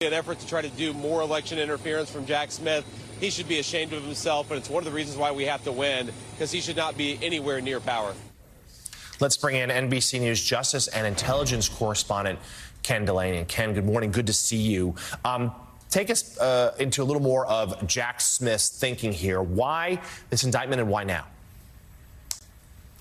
an effort to try to do more election interference from Jack Smith. He should be ashamed of himself, and it's one of the reasons why we have to win, because he should not be anywhere near power. Let's bring in NBC News justice and intelligence correspondent Ken Delaney. And Ken, good morning. Good to see you. Take us into a little more of Jack Smith's thinking here. Why this indictment and why now?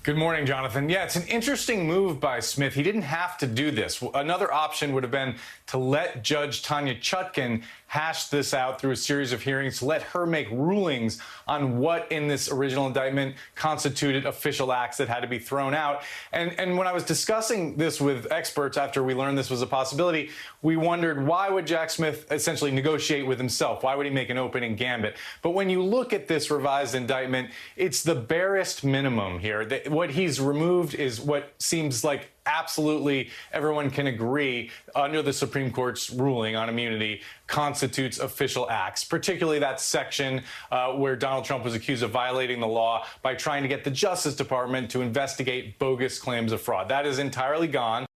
Good morning, Jonathan. Yeah, it's an interesting move by Smith. He didn't have to do this. Another option would have been to let Judge Tanya Chutkan hash this out through a series of hearings, to let her make rulings on what in this original indictment constituted official acts that had to be thrown out. And when I was discussing this with experts after we learned this was a possibility, we wondered, why would Jack Smith essentially negotiate with himself? Why would he make an opening gambit? But when you look at this revised indictment, it's the barest minimum here. What he's removed is what seems like absolutely everyone can agree under the Supreme Court's ruling on immunity constitutes official acts, particularly that section where Donald Trump was accused of violating the law by trying to get the Justice Department to investigate bogus claims of fraud. That is entirely gone,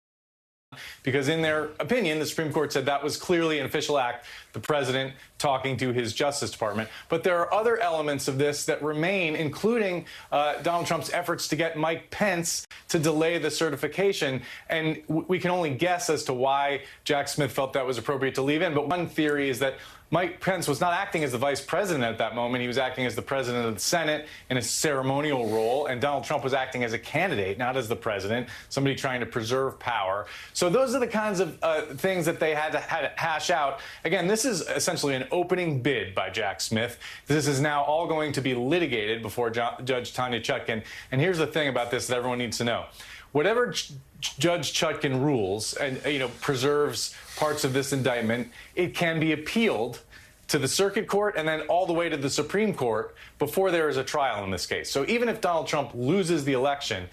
because in their opinion, the Supreme Court said that was clearly an official act, the president talking to his Justice Department. But there are other elements of this that remain, including Donald Trump's efforts to get Mike Pence to delay the certification. And we can only guess as to why Jack Smith felt that was appropriate to leave in. But one theory is that Mike Pence was not acting as the vice president at that moment. He was acting as the president of the Senate in a ceremonial role, and Donald Trump was acting as a candidate, not as the president, somebody trying to preserve power. So those are the kinds of things that they had to hash out. Again, this is essentially an opening bid by Jack Smith. This is now all going to be litigated before Judge Tanya Chutkan. And here's the thing about this that everyone needs to know. Whatever Judge Chutkan rules and preserves parts of this indictment, it can be appealed to the circuit court and then all the way to the Supreme Court before there is a trial in this case. So even if Donald Trump loses the election,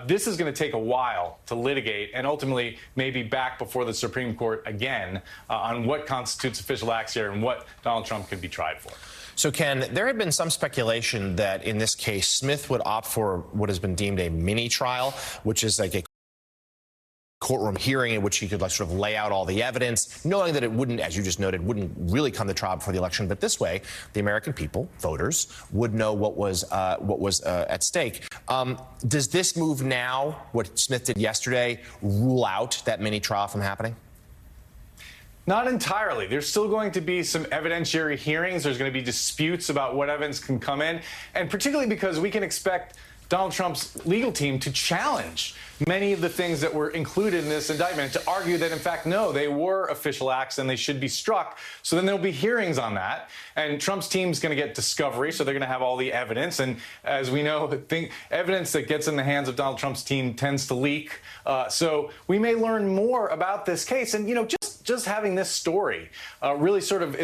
this is going to take a while to litigate and ultimately maybe back before the Supreme Court again on what constitutes official acts here and what Donald Trump could be tried for. So, Ken, there had been some speculation that in this case, Smith would opt for what has been deemed a mini trial, which is like a courtroom hearing in which he could sort of lay out all the evidence, knowing that it wouldn't, as you just noted, wouldn't really come to trial before the election. But this way, the American people, voters, would know what was at stake. Does this move now, what Smith did yesterday, rule out that mini trial from happening? Not entirely. There's still going to be some evidentiary hearings. There's going to be disputes about what evidence can come in, and particularly because we can expect Donald Trump's legal team to challenge many of the things that were included in this indictment, to argue that, in fact, no, they were official acts and they should be struck. So then there'll be hearings on that. And Trump's team's going to get discovery, so they're going to have all the evidence. And as we know, evidence that gets in the hands of Donald Trump's team tends to leak. So we may learn more about this case. And, just having this story really sort of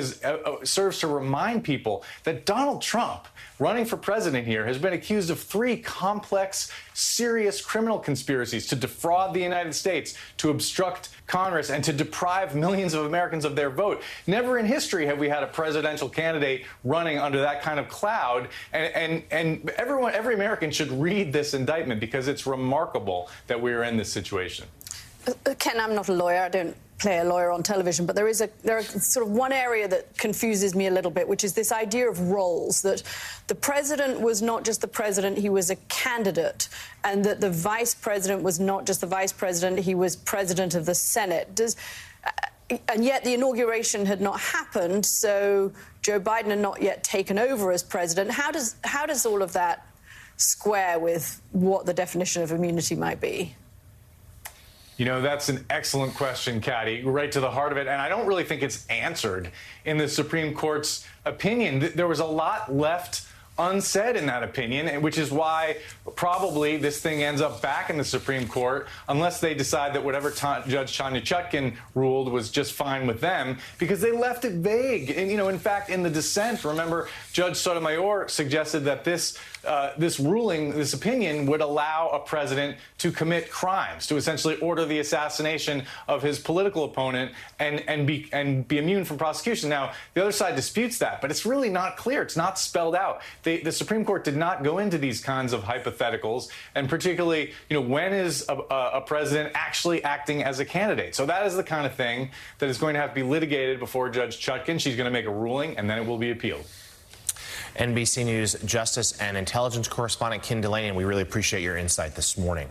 serves to remind people that Donald Trump, running for president here, has been accused of 3 complex, serious criminal conspiracies to defraud the United States, to obstruct Congress, and to deprive millions of Americans of their vote. Never in history have we had a presidential candidate running under that kind of cloud. And every American should read this indictment because it's remarkable that we are in this situation. Ken, I'm not a lawyer. I don't play a lawyer on television, but there is sort of one area that confuses me a little bit, which is this idea of roles, that the president was not just the president, he was a candidate, and that the vice president was not just the vice president, he was president of the Senate. And yet the inauguration had not happened, so Joe Biden had not yet taken over as president. How does all of that square with what the definition of immunity might be? That's an excellent question, Katty, right to the heart of it. And I don't really think it's answered in the Supreme Court's opinion. There was a lot left unsaid in that opinion, which is why probably this thing ends up back in the Supreme Court, unless they decide that whatever Judge Tanya Chutkan ruled was just fine with them, because they left it vague. And, in fact, in the dissent, remember, Judge Sotomayor suggested that this ruling, this opinion, would allow a president to commit crimes, to essentially order the assassination of his political opponent and be immune from prosecution. Now, the other side disputes that, but it's really not clear. It's not spelled out. They the Supreme Court did not go into these kinds of hypotheticals, and particularly, when is a president actually acting as a candidate? So that is the kind of thing that is going to have to be litigated before Judge Chutkan. She's going to make a ruling, and then it will be appealed. NBC News Justice and Intelligence correspondent Ken Delaney, and we really appreciate your insight this morning.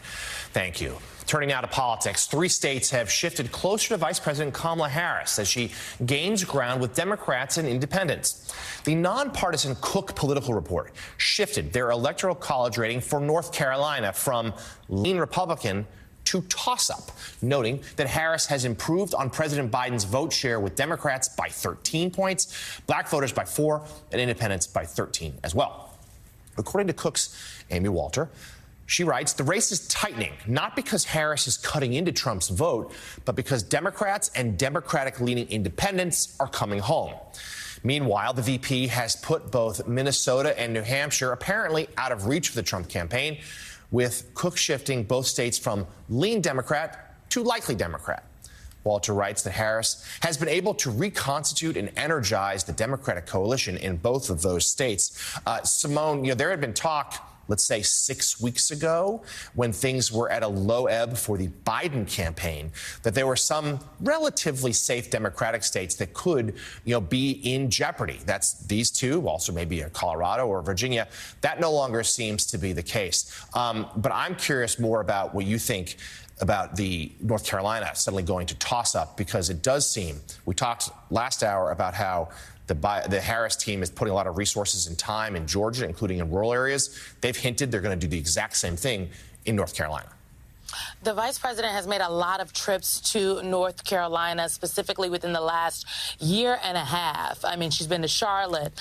Thank you. Turning now to politics, 3 states have shifted closer to Vice President Kamala Harris as she gains ground with Democrats and independents. The nonpartisan Cook Political Report shifted their electoral college rating for North Carolina from lean Republican to toss-up, noting that Harris has improved on President Biden's vote share with Democrats by 13 points, black voters by 4, and independents by 13 as well. According to Cook's Amy Walter, she writes, the race is tightening, not because Harris is cutting into Trump's vote, but because Democrats and Democratic-leaning independents are coming home. Meanwhile, the VP has put both Minnesota and New Hampshire apparently out of reach for the Trump campaign, with Cook shifting both states from lean Democrat to likely Democrat. Walter writes that Harris has been able to reconstitute and energize the Democratic coalition in both of those states. Simone, there had been talk, let's say 6 weeks ago, when things were at a low ebb for the Biden campaign, that there were some relatively safe Democratic states that could, be in jeopardy. That's these two, also maybe Colorado or Virginia. That no longer seems to be the case. But I'm curious more about what you think about the North Carolina suddenly going to toss up, because it does seem, we talked last hour about how the Harris team is putting a lot of resources and time in Georgia, including in rural areas. They've hinted they're going to do the exact same thing in North Carolina. The vice president has made a lot of trips to North Carolina, specifically within the last year and a half. I mean, she's been to Charlotte.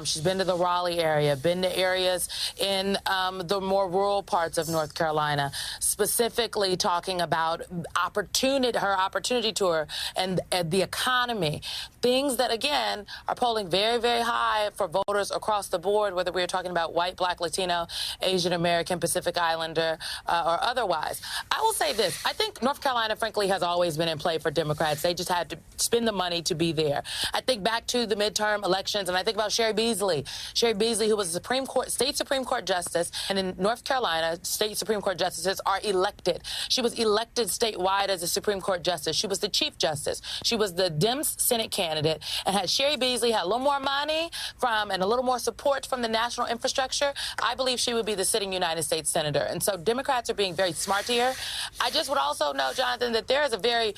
She's been to the Raleigh area, been to areas in the more rural parts of North Carolina, specifically talking about her opportunity tour and the economy. Things that, again, are polling very, very high for voters across the board, whether we're talking about white, black, Latino, Asian American, Pacific Islander, or otherwise. I will say this. I think North Carolina, frankly, has always been in play for Democrats. They just had to spend the money to be there. I think back to the midterm elections, and I think about Sherry Beasley. Sherry Beasley, who was a state Supreme Court justice, and in North Carolina, state Supreme Court justices are elected. She was elected statewide as a Supreme Court justice. She was the Chief Justice. She was the Dems Senate candidate. And had Sherry Beasley had a little more money and a little more support from the national infrastructure, I believe she would be the sitting United States Senator. And so Democrats are being very smart here. I just would also note, Jonathan, that there is a very,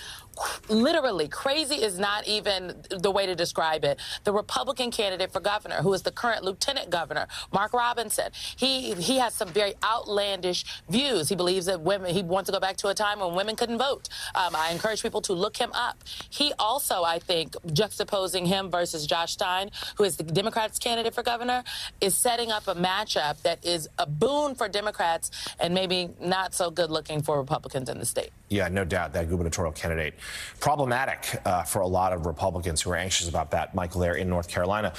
literally, crazy is not even the way to describe it. The Republican candidate for governor, who is the current lieutenant governor, Mark Robinson, he has some very outlandish views. He believes that he wants to go back to a time when women couldn't vote. I encourage people to look him up. He also, I think, juxtaposing him versus Josh Stein, who is the Democrats' candidate for governor, is setting up a matchup that is a boon for Democrats and maybe not so good looking for Republicans in the state. Yeah, no doubt, that gubernatorial candidate. Problematic for a lot of Republicans who are anxious about that, Michael, there in North Carolina.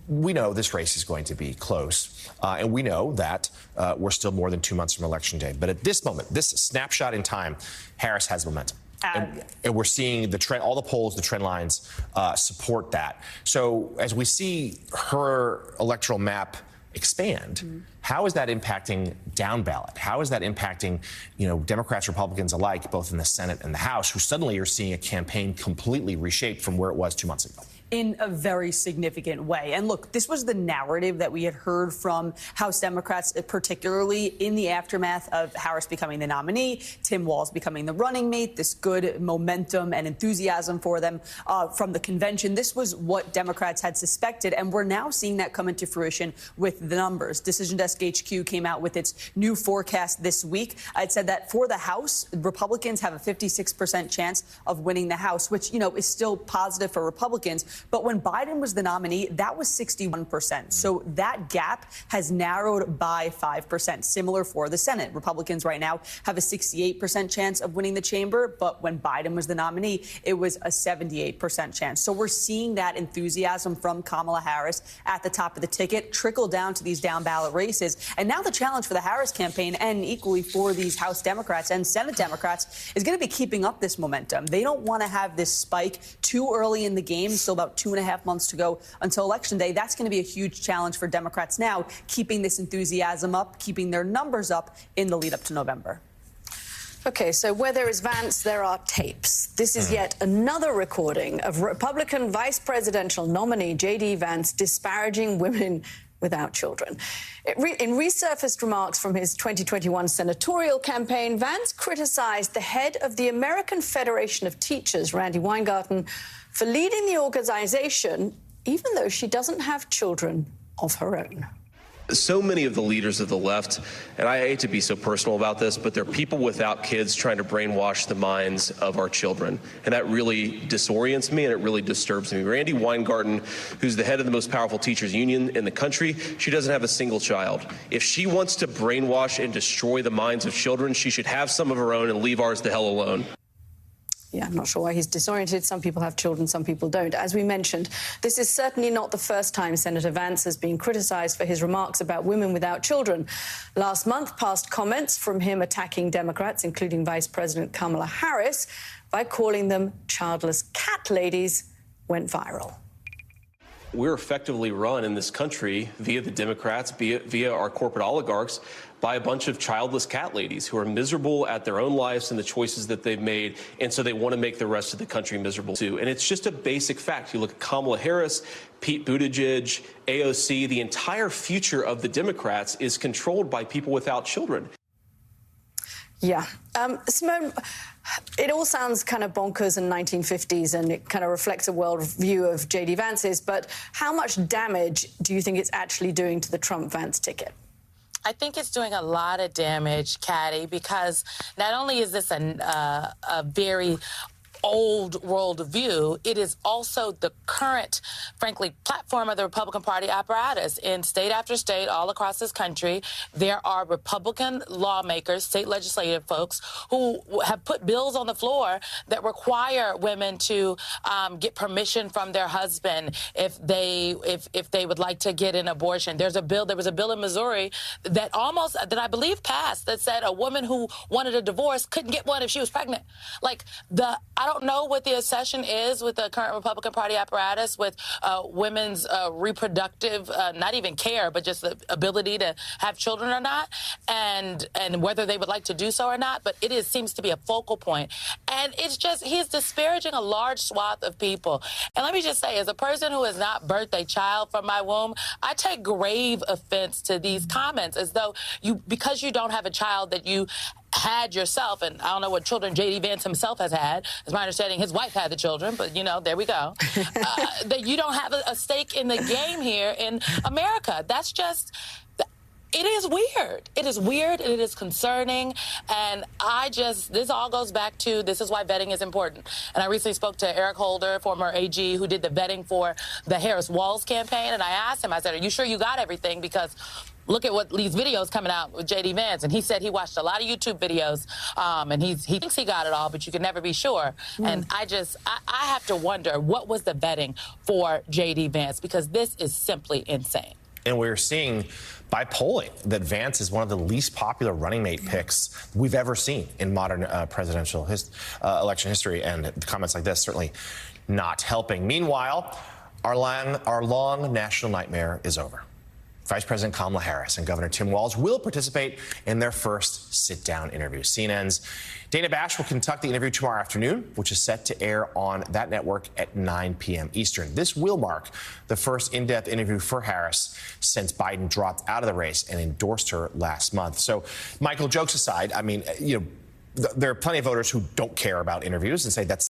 We know this race is going to be close, and we know that we're still more than 2 months from Election Day. But at this moment, this snapshot in time, Harris has momentum. And we're seeing the trend, all the polls, the trend lines support that. So as we see her electoral map expand, how is that impacting down ballot? How is that impacting, Democrats, Republicans alike, both in the Senate and the House, who suddenly are seeing a campaign completely reshaped from where it was 2 months ago? In a very significant way. And look, this was the narrative that we had heard from House Democrats, particularly in the aftermath of Harris becoming the nominee, Tim Walz becoming the running mate, this good momentum and enthusiasm for them from the convention. This was what Democrats had suspected, and we're now seeing that come into fruition with the numbers. Decision Desk HQ came out with its new forecast this week. It said that for the House, Republicans have a 56% chance of winning the House, which, is still positive for Republicans. But when Biden was the nominee, that was 61%. So that gap has narrowed by 5%. Similar for the Senate. Republicans right now have a 68% chance of winning the chamber. But when Biden was the nominee, it was a 78% chance. So we're seeing that enthusiasm from Kamala Harris at the top of the ticket trickle down to these down ballot races. And now the challenge for the Harris campaign, and equally for these House Democrats and Senate Democrats, is going to be keeping up this momentum. They don't want to have this spike too early in the game, still about about 2.5 months to go until Election Day. That's going to be a huge challenge for Democrats now, keeping this enthusiasm up, keeping their numbers up in the lead up to November. OK, so where there is Vance, there are tapes. This is yet another recording of Republican vice presidential nominee J.D. Vance disparaging women without children. In resurfaced remarks from his 2021 senatorial campaign, Vance criticized the head of the American Federation of Teachers, Randi Weingarten, for leading the organization, even though she doesn't have children of her own. So many of the leaders of the left, and I hate to be so personal about this, but they're people without kids trying to brainwash the minds of our children. And that really disorients me and it really disturbs me. Randi Weingarten, who's the head of the most powerful teachers union in the country, she doesn't have a single child. If she wants to brainwash and destroy the minds of children, she should have some of her own and leave ours the hell alone. Yeah, I'm not sure why he's disoriented. Some people have children, some people don't. As we mentioned, this is certainly not the first time Senator Vance has been criticised for his remarks about women without children. Last month, past comments from him attacking Democrats, including Vice President Kamala Harris, by calling them childless cat ladies, went viral. We're effectively run in this country via the Democrats, via our corporate oligarchs, by a bunch of childless cat ladies who are miserable at their own lives and the choices that they've made, and so they want to make the rest of the country miserable too. And it's just a basic fact. You look at Kamala Harris, Pete Buttigieg, AOC, the entire future of the Democrats is controlled by people without children. Yeah. Simone, it all sounds kind of bonkers in 1950s, and it kind of reflects a world view of J.D. Vance's, but how much damage do you think it's actually doing to the Trump-Vance ticket? I think it's doing a lot of damage, Caddy, because not only is this a very old world view, it is also the current, frankly, platform of the Republican Party apparatus. In state after state all across this country, there are Republican lawmakers, state legislative folks, who have put bills on the floor that require women to get permission from their husband if they would like to get an abortion. There was a bill in Missouri that I believe passed that said a woman who wanted a divorce couldn't get one if she was pregnant. I don't know what the obsession is with the current Republican Party apparatus with women's reproductive, not even care, but just the ability to have children or not, and whether they would like to do so or not. But it seems to be a focal point. And it's just, he's disparaging a large swath of people. And let me just say, as a person who has not birthed a child from my womb, I take grave offense to these comments, as though because you don't have a child that you had yourself, and I don't know what children J.D. Vance himself has had. It's my understanding his wife had the children, but, there we go. That you don't have a stake in the game here in America. That's just... It is weird. It is weird, and it is concerning, and this all goes back to, this is why vetting is important. And I recently spoke to Eric Holder, former AG, who did the vetting for the Harris-Walz campaign, and I asked him, I said, are you sure you got everything? Because look at what these videos coming out with J.D. Vance. And he said he watched a lot of YouTube videos, and he thinks he got it all, but you can never be sure. And I have to wonder, what was the vetting for J.D. Vance? Because this is simply insane. And we're seeing by polling that Vance is one of the least popular running mate picks we've ever seen in modern presidential election history. And comments like this certainly not helping. Meanwhile, our long national nightmare is over. Vice President Kamala Harris and Governor Tim Walz will participate in their first sit-down interview. CNN's Dana Bash will conduct the interview tomorrow afternoon, which is set to air on that network at 9 p.m. Eastern. This will mark the first in-depth interview for Harris since Biden dropped out of the race and endorsed her last month. So, Michael, jokes aside, I mean, there are plenty of voters who don't care about interviews and say that's